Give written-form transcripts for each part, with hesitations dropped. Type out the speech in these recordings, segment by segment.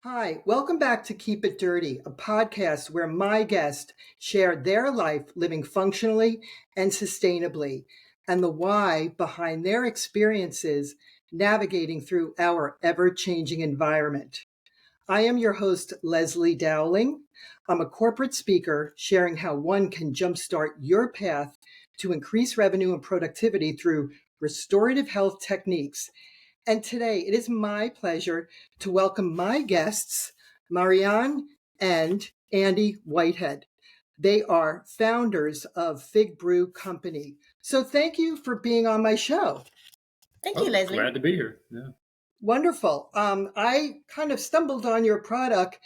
Hi, welcome back to Keep It Dirty, a podcast where my guests share their life living functionally and sustainably, and the why behind their experiences navigating through our ever changing environment. I am your host, Leslie Dowling. I'm a corporate speaker sharing how one can jumpstart your path to increase revenue and productivity through restorative health techniques. And today it is my pleasure to welcome my guests, Marianne and Andy Whitehead. They are founders of Figbrew Company. So thank you for being on my show. Thank you, Leslie. Glad to be here. Yeah. Wonderful. I kind of stumbled on your product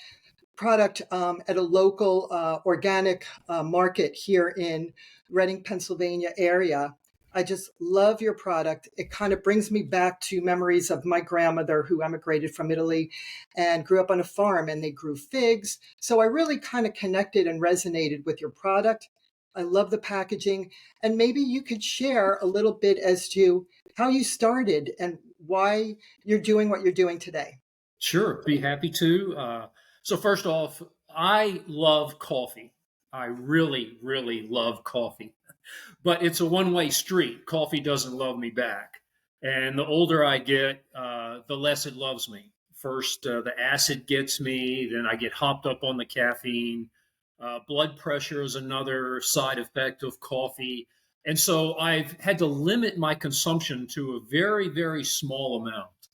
at a local organic market here in Reading, Pennsylvania area. I just love your product. It kind of brings me back to memories of my grandmother who emigrated from Italy and grew up on a farm, and they grew figs. So I really kind of connected and resonated with your product. I love the packaging. And maybe you could share a little bit as to how you started and why you're doing what you're doing today. Sure, be happy to. So first off, I love coffee. I really, really love coffee, but it's a one-way street. Coffee doesn't love me back, and the older I get, the less it loves me. First, the acid gets me, then I get hopped up on the caffeine. Blood pressure is another side effect of coffee, and so I've had to limit my consumption to a very, very small amount.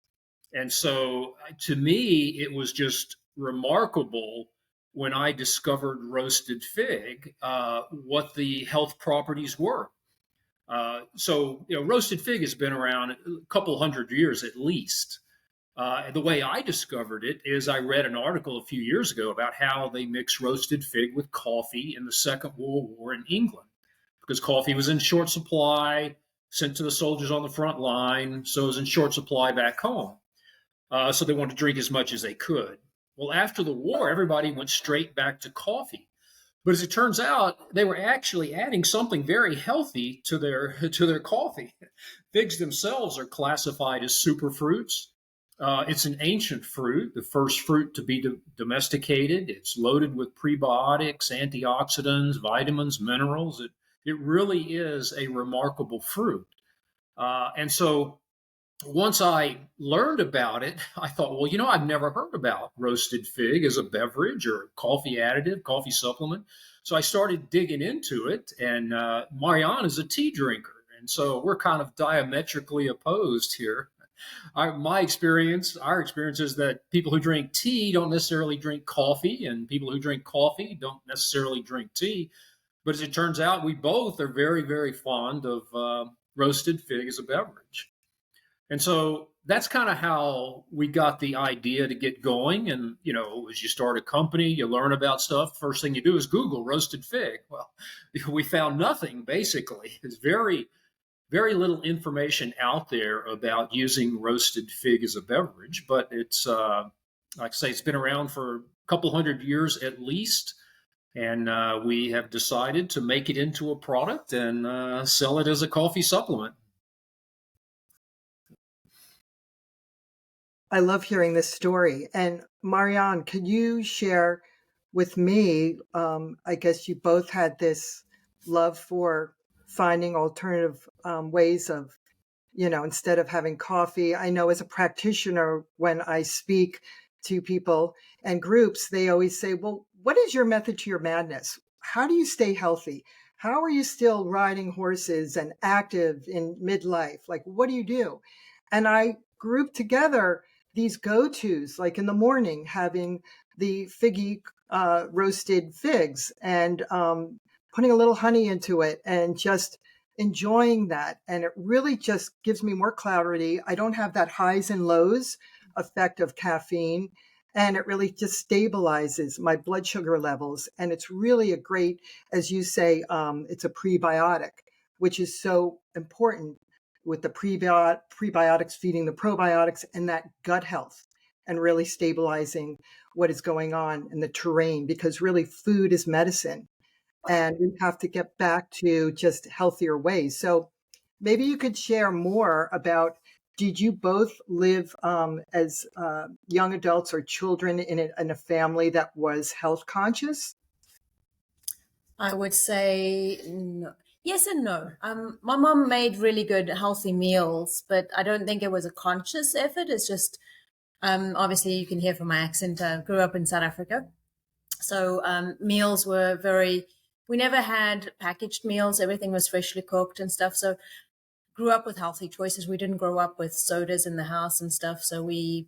And so to me, it was just remarkable when I discovered roasted fig, what the health properties were. Roasted fig has been around a couple hundred years at least. The way I discovered it is I read an article a few years ago about how they mixed roasted fig with coffee in the Second World War in England because coffee was in short supply, sent to the soldiers on the front line, so it was in short supply back home. So they wanted to drink as much as they could. Well, after the war, everybody went straight back to coffee. But as it turns out, they were actually adding something very healthy to their coffee. Figs themselves are classified as superfruits. It's an ancient fruit, the first fruit to be domesticated. It's loaded with prebiotics, antioxidants, vitamins, minerals. It really is a remarkable fruit. And so once I learned about it, I thought, well, I've never heard about roasted fig as a beverage or coffee additive, coffee supplement. So I started digging into it, and Marianne is a tea drinker. And so we're kind of diametrically opposed here. Our experience is that people who drink tea don't necessarily drink coffee, and people who drink coffee don't necessarily drink tea. But as it turns out, we both are very, very fond of roasted fig as a beverage. And so that's kind of how we got the idea to get going. And, as you start a company, you learn about stuff. First thing you do is Google roasted fig. Well, we found nothing, basically. There's very, very little information out there about using roasted fig as a beverage. But it's, like I say, it's been around for a couple hundred years at least. And we have decided to make it into a product and sell it as a coffee supplement. I love hearing this story. And Marianne, could you share with me? I guess you both had this love for finding alternative ways of, instead of having coffee. I know as a practitioner, when I speak to people and groups, they always say, well, what is your method to your madness? How do you stay healthy? How are you still riding horses and active in midlife? Like, what do you do? And I group together these go-tos, like in the morning, having the figgy roasted figs and putting a little honey into it and just enjoying that. And it really just gives me more clarity. I don't have that highs and lows effect of caffeine. And it really just stabilizes my blood sugar levels. And it's really a great, as you say, it's a prebiotic, which is so important with the prebiotics feeding the probiotics and that gut health and really stabilizing what is going on in the terrain, because really food is medicine and we have to get back to just healthier ways. So maybe you could share more about did you both live as young adults or children in a family that was health conscious? I would say no. Yes and no. My mom made really good, healthy meals, but I don't think it was a conscious effort. It's just, obviously, you can hear from my accent. Grew up in South Africa, so meals were very. We never had packaged meals. Everything was freshly cooked and stuff. So grew up with healthy choices. We didn't grow up with sodas in the house and stuff. So we,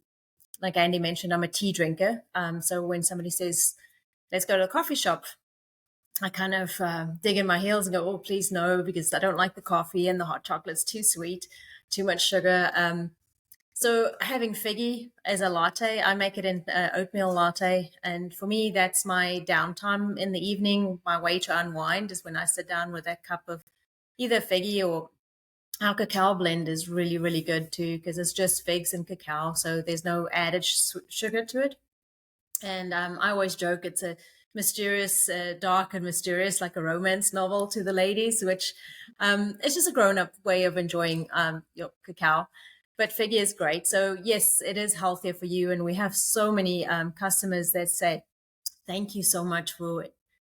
like Andy mentioned, I'm a tea drinker. So when somebody says, "Let's go to a coffee shop," I kind of dig in my heels and go, "Oh, please no," because I don't like the coffee and the hot chocolate's too sweet, too much sugar. So having figgy as a latte, I make it in oatmeal latte, and for me, that's my downtime in the evening. My way to unwind is when I sit down with a cup of either figgy, or our cacao blend is really, really good too, because it's just figs and cacao, so there's no added sugar to it. And I always joke it's a mysterious, dark and mysterious, like a romance novel to the ladies, which it's just a grown up way of enjoying your cacao. But figgy is great. So, yes, it is healthier for you. And we have so many customers that say, "Thank you so much for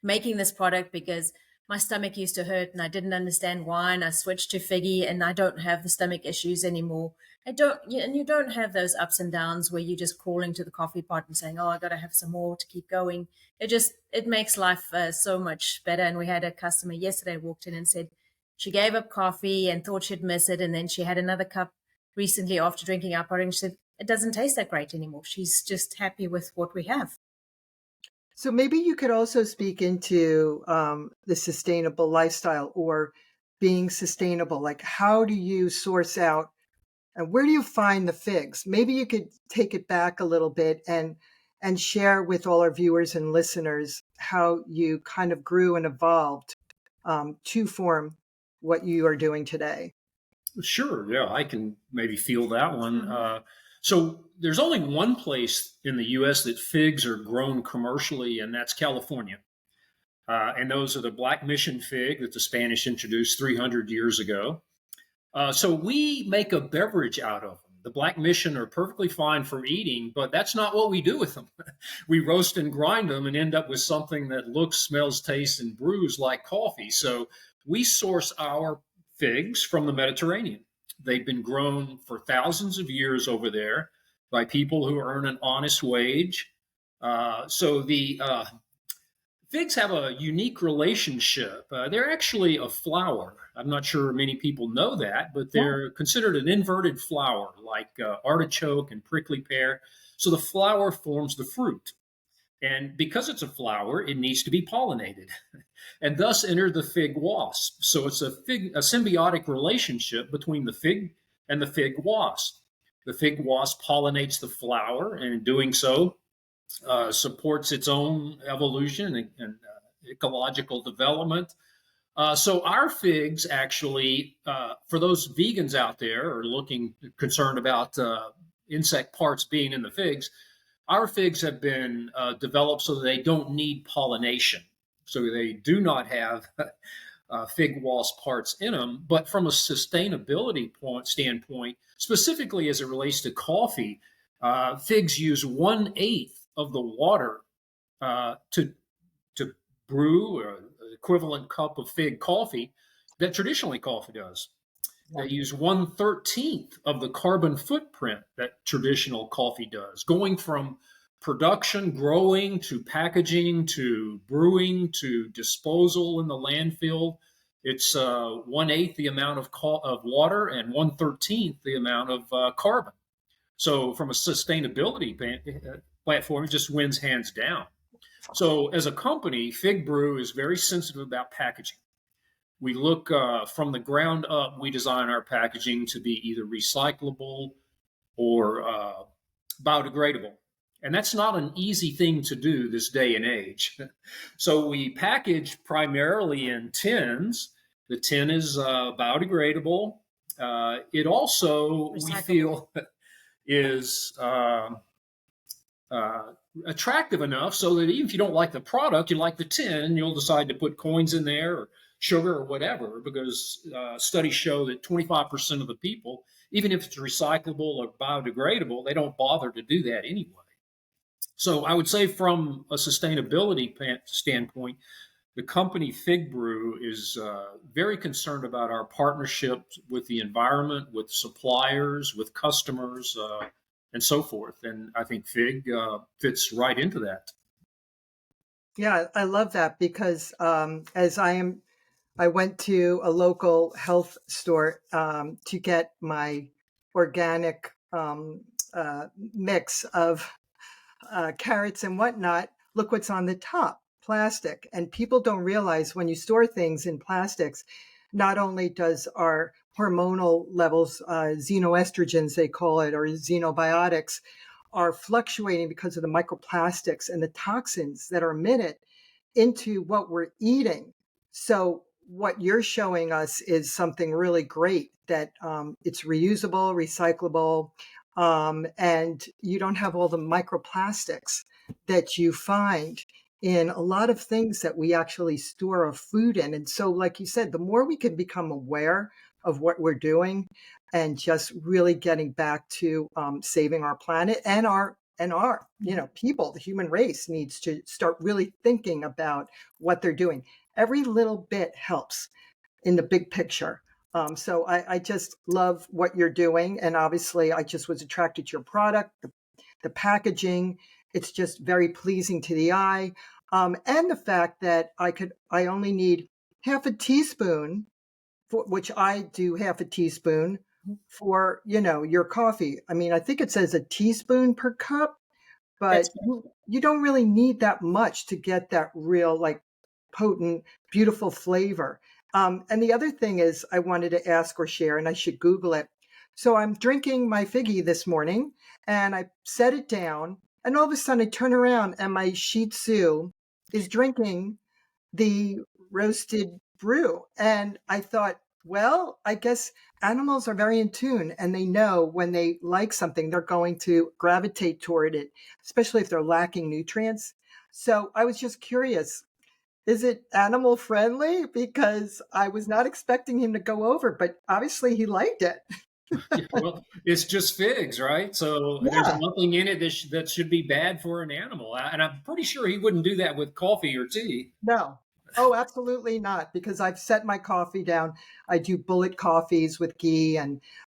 making this product, because my stomach used to hurt and I didn't understand why. And I switched to figgy and I don't have the stomach issues anymore." And you don't have those ups and downs where you're just calling to the coffee pot and saying, "Oh, I got to have some more to keep going." It makes life so much better. And we had a customer yesterday walked in and said she gave up coffee and thought she'd miss it. And then she had another cup recently after drinking our product. And she said, "It doesn't taste that great anymore." She's just happy with what we have. So maybe you could also speak into the sustainable lifestyle or being sustainable. Like, how do you source out and where do you find the figs? Maybe you could take it back a little bit and share with all our viewers and listeners how you kind of grew and evolved to form what you are doing today. Sure, yeah, I can maybe feel that one. Mhm. So there's only one place in the U.S. that figs are grown commercially, and that's California. And those are the Black Mission fig that the Spanish introduced 300 years ago. So we make a beverage out of them. The Black Mission are perfectly fine for eating, but that's not what we do with them. We roast and grind them and end up with something that looks, smells, tastes, and brews like coffee. So we source our figs from the Mediterranean. They've been grown for thousands of years over there by people who earn an honest wage. So the Figs have a unique relationship. They're actually a flower. I'm not sure many people know that, but Yeah. they're considered an inverted flower, like artichoke and prickly pear. So the flower forms the fruit. And because it's a flower, it needs to be pollinated, and thus enter the fig wasp. So it's a symbiotic relationship between the fig and the fig wasp. The fig wasp pollinates the flower, and in doing so, supports its own evolution and ecological development. So our figs actually, for those vegans out there or looking concerned about insect parts being in the figs, our figs have been developed so that they don't need pollination. So they do not have fig wasp parts in them. But from a sustainability standpoint, specifically as it relates to coffee, figs use 1/8 of the water to brew an equivalent cup of fig coffee that traditionally coffee does. Yeah. They use 1/13 of the carbon footprint that traditional coffee does, going from production, growing to packaging to brewing to disposal in the landfill. It's 1/8 the amount of water and 1/13 the amount of carbon. So, from a sustainability platform, it just wins hands down. So, as a company, Figbrew is very sensitive about packaging. We look from the ground up, we design our packaging to be either recyclable or biodegradable. And that's not an easy thing to do this day and age. So we package primarily in tins. The tin is biodegradable. It also, we Recyclable. feel, is attractive enough so that even if you don't like the product, you like the tin, you'll decide to put coins in there or sugar or whatever, because studies show that 25% of the people even if it's recyclable or biodegradable, they don't bother to do that anyway. So I would say from a sustainability standpoint, the company Figbrew is very concerned about our partnerships with the environment, with suppliers, with customers, and so forth. And I think Fig fits right into that. Yeah, I love that because I went to a local health store to get my organic mix of carrots and whatnot. Look what's on the top, plastic. And people don't realize when you store things in plastics, not only does our hormonal levels, xenoestrogens, they call it, or xenobiotics, are fluctuating because of the microplastics and the toxins that are emitted into what we're eating. So what you're showing us is something really great that it's reusable, recyclable, and you don't have all the microplastics that you find in a lot of things that we actually store our food in. And so, like you said, the more we can become aware of what we're doing and just really getting back to saving our planet and our people, the human race needs to start really thinking about what they're doing. Every little bit helps in the big picture. So I just love what you're doing. And obviously, I just was attracted to your product, the packaging. It's just very pleasing to the eye. And the fact that I only need half a teaspoon, for which I do half a teaspoon for, your coffee. I mean, I think it says a teaspoon per cup, That's but you don't really need that much to get that real, like, potent, beautiful flavor. And the other thing is, I wanted to ask or share, and I should Google it. So I'm drinking my figgy this morning, and I set it down, and all of a sudden I turn around, and my Shih Tzu is drinking the roasted brew. And I thought, well, I guess animals are very in tune and they know when they like something, they're going to gravitate toward it, especially if they're lacking nutrients. So I was just curious, is it animal friendly? Because I was not expecting him to go over, but obviously he liked it. Yeah, well, it's just figs, right? So there's Yeah, nothing in it that should be bad for an animal. And I'm pretty sure he wouldn't do that with coffee or tea. no. Oh, absolutely not, because I've set my coffee down. I do bullet coffees with ghee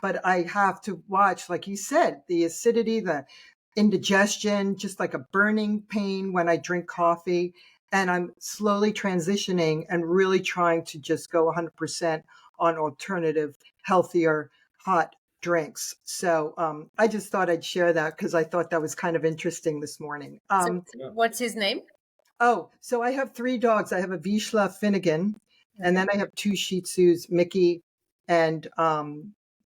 but I have to watch, like you said, the acidity, the indigestion, just like a burning pain when I drink coffee. And I'm slowly transitioning and really trying to just go 100% on alternative, healthier, hot drinks. So I just thought I'd share that because I thought that was kind of interesting this morning. so what's his name? Oh, so I have 3 dogs. I have a Vizsla Finnegan, and Okay. then I have 2 Shih Tzus, Mickey and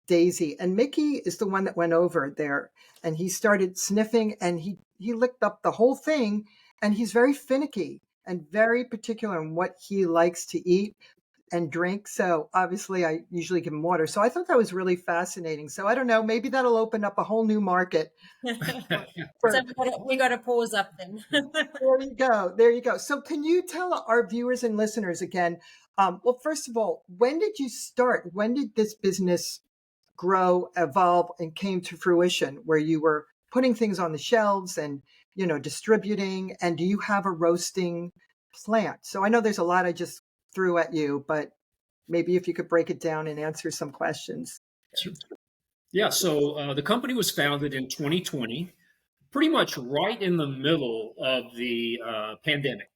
Daisy. And Mickey is the one that went over there, and he started sniffing, and he licked up the whole thing. And he's very finicky and very particular in what he likes to eat and drink. So obviously, I usually give him water. So I thought that was really fascinating. So I don't know, maybe that'll open up a whole new market So for. we got to pause up then. There you go. There you go. So, can you tell our viewers and listeners again? Well, first of all, when did you start? When did this business grow, evolve, and came to fruition where you were putting things on the shelves and, distributing? And do you have a roasting plant? So, I know there's a lot I just threw at you, but maybe if you could break it down and answer some questions. Sure. Yeah, so the company was founded in 2020, pretty much right in the middle of the pandemic.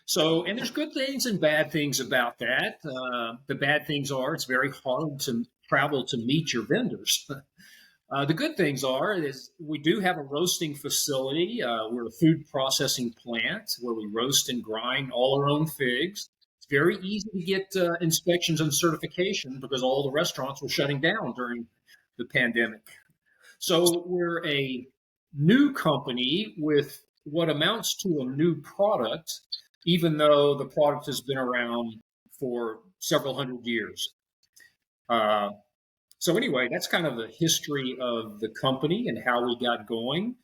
So, and there's good things and bad things about that. The bad things are it's very hard to travel to meet your vendors. The good things are is we do have a roasting facility. We're a food processing plant where we roast and grind all our own figs. It's very easy to get inspections and certification because all the restaurants were shutting down during the pandemic. So we're a new company with what amounts to a new product, even though the product has been around for several hundred years. Uh, so anyway, that's kind of the history of the company and how we got going.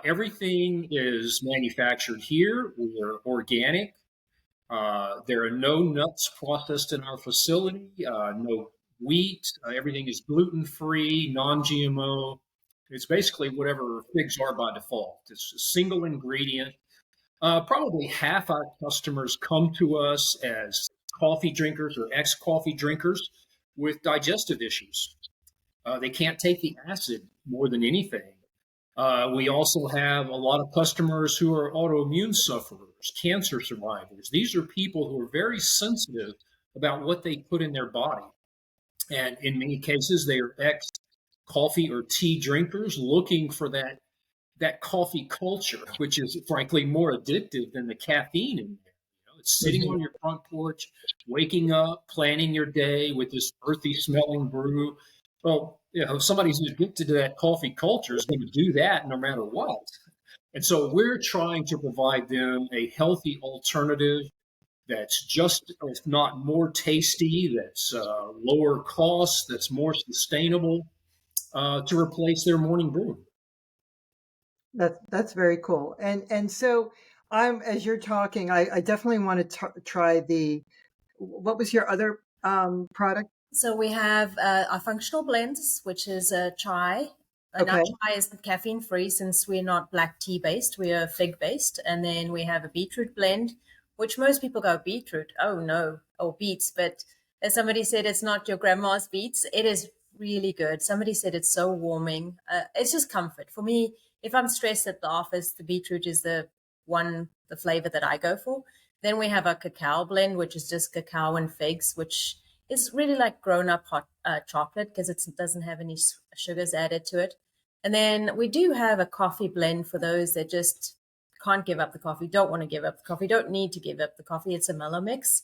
Everything is manufactured here. We're organic. There are no nuts processed in our facility, no wheat. Everything is gluten-free, non-GMO. It's basically whatever figs are by default. It's a single ingredient. Probably half our customers come to us as coffee drinkers or ex-coffee drinkers with digestive issues. They can't take the acid more than anything. We also have a lot of customers who are autoimmune sufferers, cancer survivors. These are people who are very sensitive about what they put in their body. And in many cases, they are ex coffee or tea drinkers looking for that coffee culture, which is frankly more addictive than the caffeine in there. It's sitting Mhm. on your front porch, waking up, planning your day with this earthy smelling brew. Well, somebody who's addicted to that coffee culture is going to do that no matter what. And so we're trying to provide them a healthy alternative that's just, if not more tasty, that's lower cost, that's more sustainable to replace their morning brew. That's very cool. And so I'm as you're talking, I definitely want to try the what was your other product? So we have our functional blends, which is a chai. And our Okay. chai is caffeine free since we're not black tea based, we are fig based. And then we have a beetroot blend, which most people go beetroot. Oh no, or beets. But as somebody said, it's not your grandma's beets. It is really good. Somebody said it's so warming. It's just comfort. For me, if I'm stressed at the office, the beetroot is the flavor that I go for. Then we have a cacao blend, which is just cacao and figs, which is really like grown up hot chocolate because it doesn't have any sugars added to it. And then we do have a coffee blend for those that just can't give up the coffee, don't want to give up the coffee, don't need to give up the coffee. It's a mellow mix.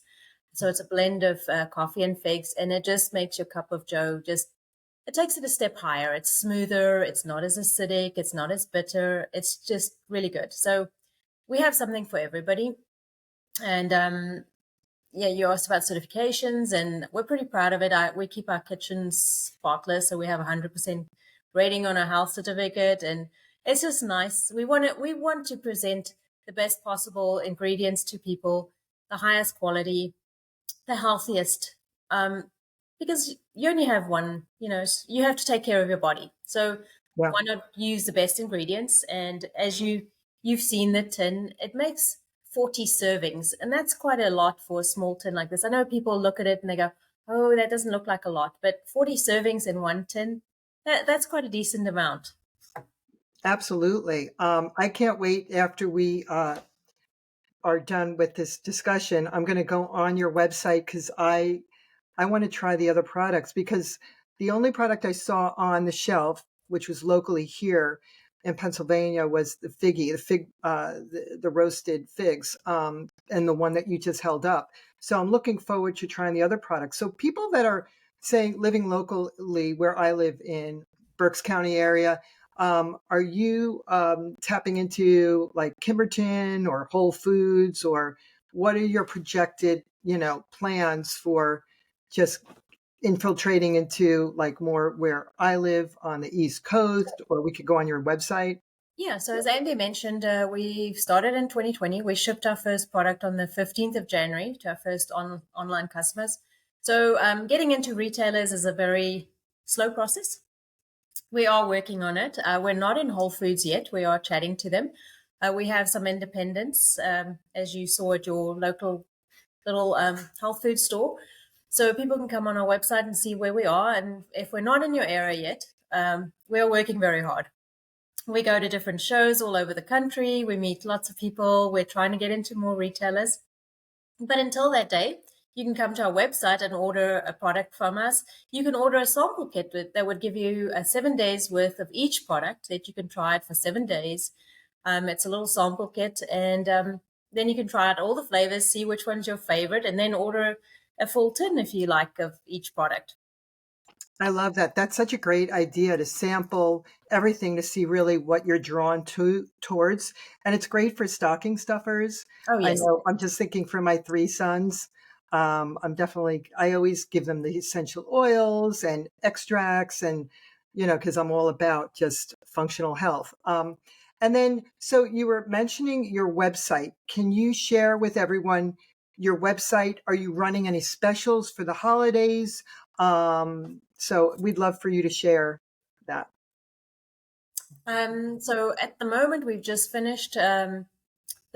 So it's a blend of coffee and figs, and it just makes your cup of joe it takes it a step higher. It's smoother. It's not as acidic. It's not as bitter. It's just really good. So we have something for everybody. And yeah, you asked about certifications, and we're pretty proud of it. We keep our kitchens spotless, so we have 100% rating on our health certificate, and it's just nice. We want to present the best possible ingredients to people, the highest quality, the healthiest, because you only have one. You have to take care of your body. So Yeah. why not use the best ingredients? And as you've seen the tin, it makes 40 servings, and that's quite a lot for a small tin like this. I know people look at it and they go, "Oh, that doesn't look like a lot," but 40 servings in one tin, that's quite a decent amount. Absolutely. I can't wait after we are done with this discussion. I'm going to go on your website because I want to try the other products because the only product I saw on the shelf, which was locally here in Pennsylvania, was the roasted figs, and the one that you just held up. So I'm looking forward to trying the other products. So people that are saying living locally where I live in Berks County area, are you tapping into like Kimberton or Whole Foods, or what are your projected, plans for just infiltrating into like more where I live on the East Coast, or we could go on your website? Yeah, so as Andy mentioned, we started in 2020. We shipped our first product on the 15th of January to our first online customers. So getting into retailers is a very slow process. We are working on it. We're not in Whole Foods yet. We are chatting to them. We have some independents, as you saw at your local little health food store. So people can come on our website and see where we are. And if we're not in your area yet, we are working very hard. We go to different shows all over the country. We meet lots of people. We're trying to get into more retailers. But until that day, you can come to our website and order a product from us. You can order a sample kit that would give you 7 days worth of each product that you can try it for 7 days. It's a little sample kit, and then you can try out all the flavors, see which one's your favorite, and then order a full tin if you like of each product. I love that. That's such a great idea to sample everything to see really what you're drawn towards. And it's great for stocking stuffers. Oh, I yes. know I'm just thinking for my three sons. I always give them the essential oils and extracts and, because I'm all about just functional health. And then, so you were mentioning your website. Can you share with everyone your website? Are you running any specials for the holidays? So we'd love for you to share that. So at the moment, we've just finished the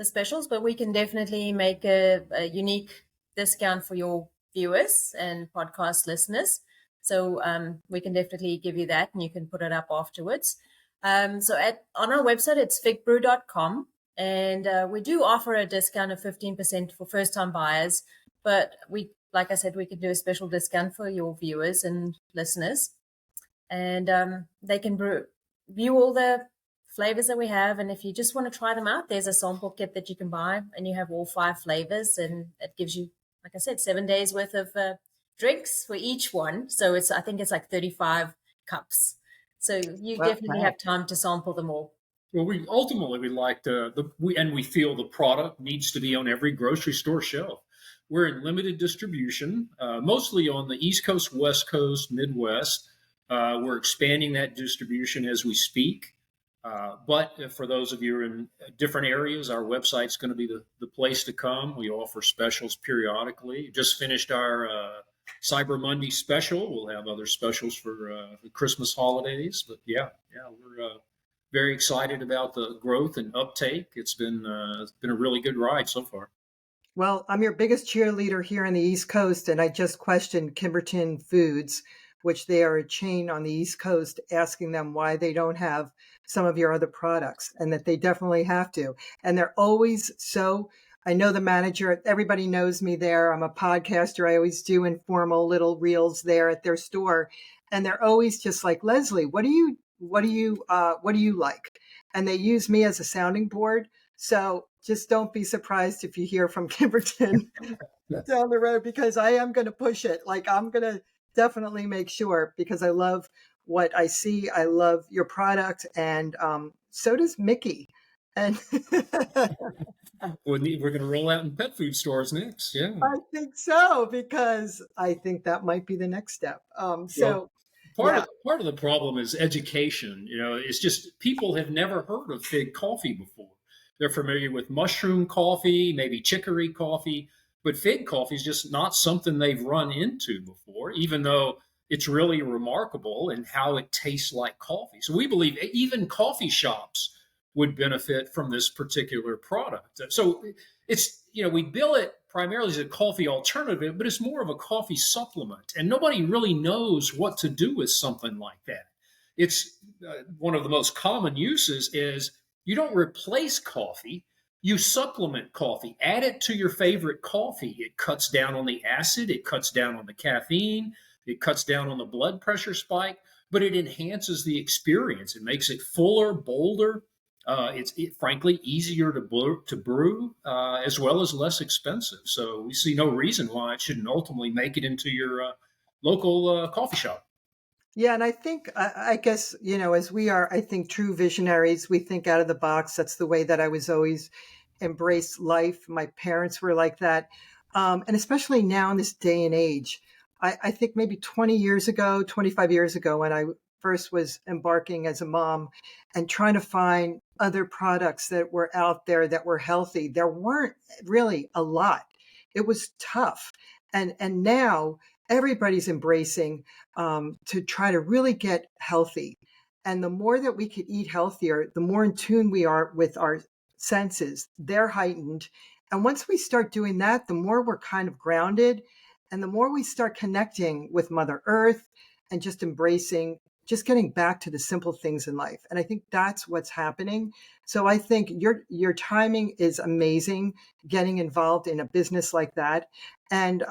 specials, but we can definitely make a unique discount for your viewers and podcast listeners. So we can definitely give you that, and you can put it up afterwards. So on our website, it's figbrew.com, and we do offer a discount of 15% for first-time buyers. But like I said, we could do a special discount for your viewers and listeners, and they can view all the flavors that we have. And if you just want to try them out, there's a sample kit that you can buy, and you have all 5 flavors, and it gives you, like I said, 7 days worth of drinks for each one. So I think it's like 35 cups. So you definitely have time to sample them all. Well, we like we feel the product needs to be on every grocery store shelf. We're in limited distribution, mostly on the East Coast, West Coast, Midwest. We're expanding that distribution as we speak. But for those of you in different areas, our website's going to be the place to come. We offer specials periodically. Just finished our Cyber Monday special. We'll have other specials for the Christmas holidays. But yeah, we're very excited about the growth and uptake. It's been a really good ride so far. Well, I'm your biggest cheerleader here on the East Coast, and I just questioned Kimberton Foods, which they are a chain on the East Coast, asking them why they don't have some of your other products, and that they definitely have to. And they're always I know the manager, everybody knows me there. I'm a podcaster. I always do informal little reels there at their store. And they're always just like, Leslie, what do you like? And they use me as a sounding board. So just don't be surprised if you hear from Kimberton down the road, because I am going to push it. Like, I'm going to definitely make sure, because I love what I see. I love your product. And so does Mickey. And we're going to roll out in pet food stores next. Yeah, I think so, because I think that might be the next step. Part of the problem is education. It's just people have never heard of fig coffee before. They're familiar with mushroom coffee, maybe chicory coffee, but fig coffee is just not something they've run into before, even though it's really remarkable in how it tastes like coffee. So we believe even coffee shops would benefit from this particular product. So we bill it primarily as a coffee alternative, but it's more of a coffee supplement. And nobody really knows what to do with something like that. It's one of the most common uses is you don't replace coffee, you supplement coffee. Add it to your favorite coffee. It cuts down on the acid, it cuts down on the caffeine, it cuts down on the blood pressure spike, but it enhances the experience. It makes it fuller, bolder. It's frankly easier to brew, as well as less expensive. So we see no reason why it shouldn't ultimately make it into your local coffee shop. Yeah, and I think, I guess, as we are, I think, true visionaries, we think out of the box. That's the way that I was always embraced life. My parents were like that. And especially now in this day and age, I think maybe 20 years ago, 25 years ago, when I first was embarking as a mom and trying to find other products that were out there that were healthy, there weren't really a lot. It was tough. And now everybody's embracing to try to really get healthy. And the more that we could eat healthier, the more in tune we are with our senses. They're heightened. And once we start doing that, the more we're kind of grounded, and the more we start connecting with Mother Earth and just embracing, just getting back to the simple things in life. And I think that's what's happening. So I think your timing is amazing, getting involved in a business like that. And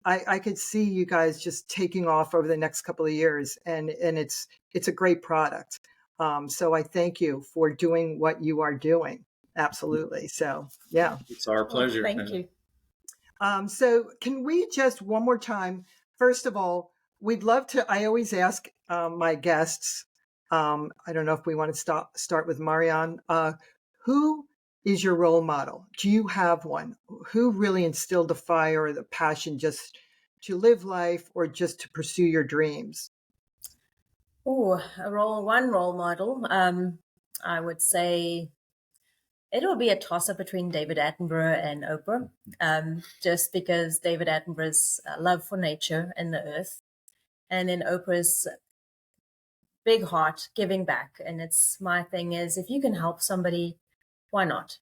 I could see you guys just taking off over the next couple of years, and it's a great product. So I thank you for doing what you are doing. Absolutely. So yeah, it's our pleasure. Thank you. So can we just one more time? First of all, we'd love to. I always ask my guests. I don't know if we want to start with Marianne. Who is your role model? Do you have one? Who really instilled the fire or the passion just to live life or just to pursue your dreams? Oh, one role model. I would say it'll be a toss-up between David Attenborough and Oprah, just because David Attenborough's love for nature and the earth, And then Oprah's big heart, giving back. And it's my thing is, if you can help somebody, why not?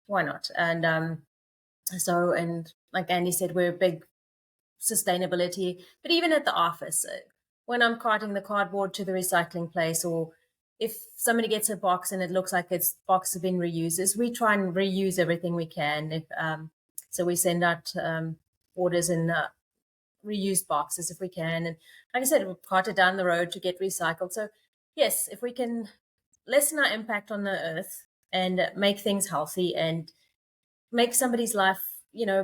Why not? And and like Andy said, we're big sustainability, but even at the office, when I'm carting the cardboard to the recycling place, or if somebody gets a box and it looks like its box has been reused, we try and reuse everything we can. So we send out orders in reused boxes if we can. And like I said, we'll cart it down the road to get recycled. So yes, if we can lessen our impact on the earth and make things healthy and make somebody's life,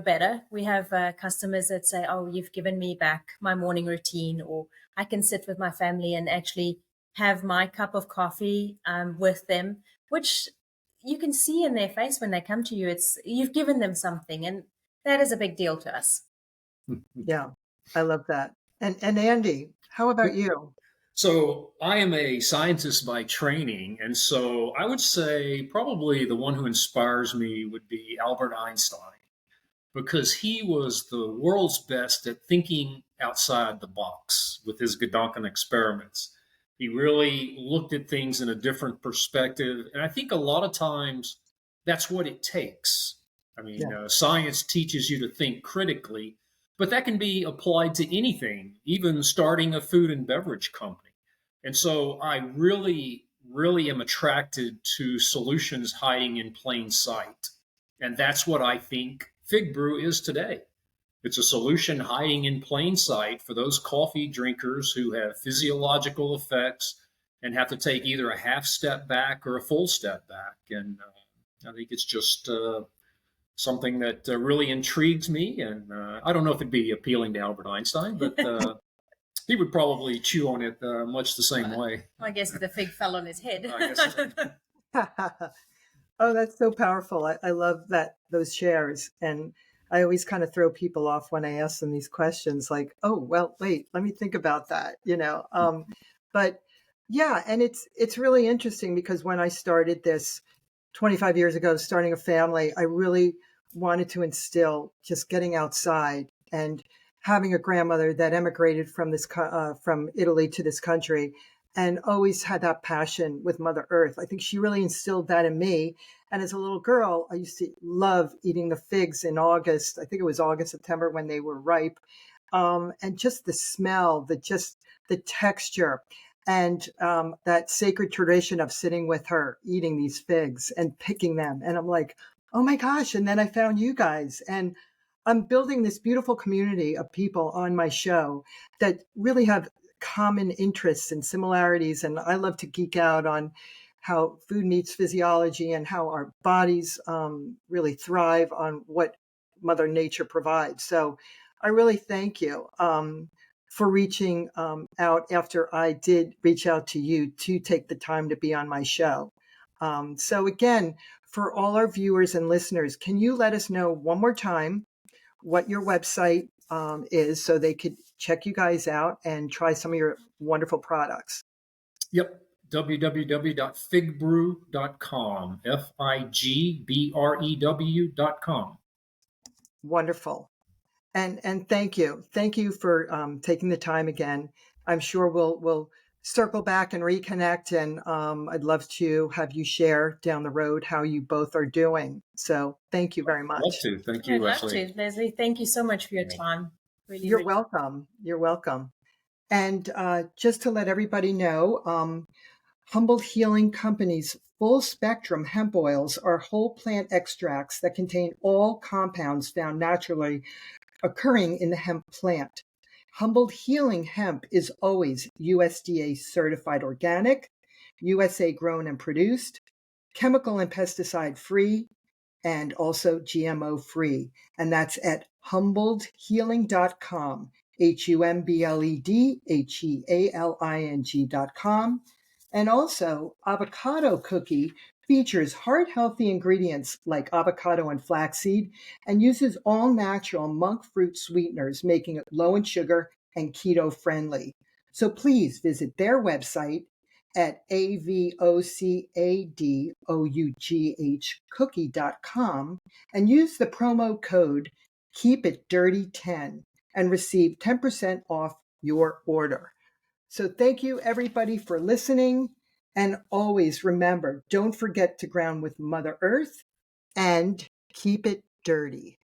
better. We have customers that say, oh, you've given me back my morning routine, or I can sit with my family and actually have my cup of coffee with them, which you can see in their face when they come to you. It's you've given them something, and that is a big deal to us. Yeah, I love that. And Andy, how about you? So I am a scientist by training, and so I would say probably the one who inspires me would be Albert Einstein, because he was the world's best at thinking outside the box with his Gedanken experiments. He really looked at things in a different perspective. And I think a lot of times that's what it takes. I mean, Yeah, science teaches you to think critically, but that can be applied to anything, even starting a food and beverage company. And so I really, really am attracted to solutions hiding in plain sight. And that's what I think Figbrew is today. It's a solution hiding in plain sight for those coffee drinkers who have physiological effects and have to take either a half step back or a full step back. And I think it's just something that really intrigues me. And I don't know if it'd be appealing to Albert Einstein, but he would probably chew on it much the same way. I guess the fig fell on his head. I guess so. oh, that's so powerful. I love those shares. And I always kind of throw people off when I ask them these questions like, oh, well, wait, let me think about that. But yeah, and it's really interesting because when I started this 25 years ago, starting a family, I really wanted to instill just getting outside and having a grandmother that emigrated from Italy to this country and always had that passion with Mother Earth. I think she really instilled that in me. And as a little girl, I used to love eating the figs in August. I think it was August, September when they were ripe. And just the smell, the texture, and that sacred tradition of sitting with her, eating these figs and picking them. And I'm like, oh my gosh. And then I found you guys. And I'm building this beautiful community of people on my show that really have common interests and similarities. And I love to geek out on how food meets physiology and how our bodies really thrive on what Mother Nature provides. So I really thank you for reaching out after I did reach out to you to take the time to be on my show. So again, for all our viewers and listeners, can you let us know one more time what your website is so they could check you guys out and try some of your wonderful products? Yep. www.figbrew.com. Figbrew.com. Wonderful. And thank you. Thank you for taking the time again. I'm sure we'll circle back and reconnect. And I'd love to have you share down the road how you both are doing. So thank you very I'd love much. to. Thank I'd you, love Leslie. to. Leslie, thank you so much for your time. Really, You're really. welcome. You're welcome. And just to let everybody know, Humboldt Healing Company's full spectrum hemp oils are whole plant extracts that contain all compounds found naturally occurring in the hemp plant. Humboldt Healing Hemp is always USDA certified organic, USA grown and produced, chemical and pesticide free, and also GMO free. And that's at HumboldtHealing.com, HUMBLEDHEALING.com. And also, Avocado Cookie features heart healthy ingredients like avocado and flaxseed and uses all natural monk fruit sweeteners, making it low in sugar and keto friendly. So please visit their website at avocadoughcookie.com and use the promo code KeepItDirty10 and receive 10% off your order. So thank you, everybody, for listening. And always remember, don't forget to ground with Mother Earth and keep it dirty.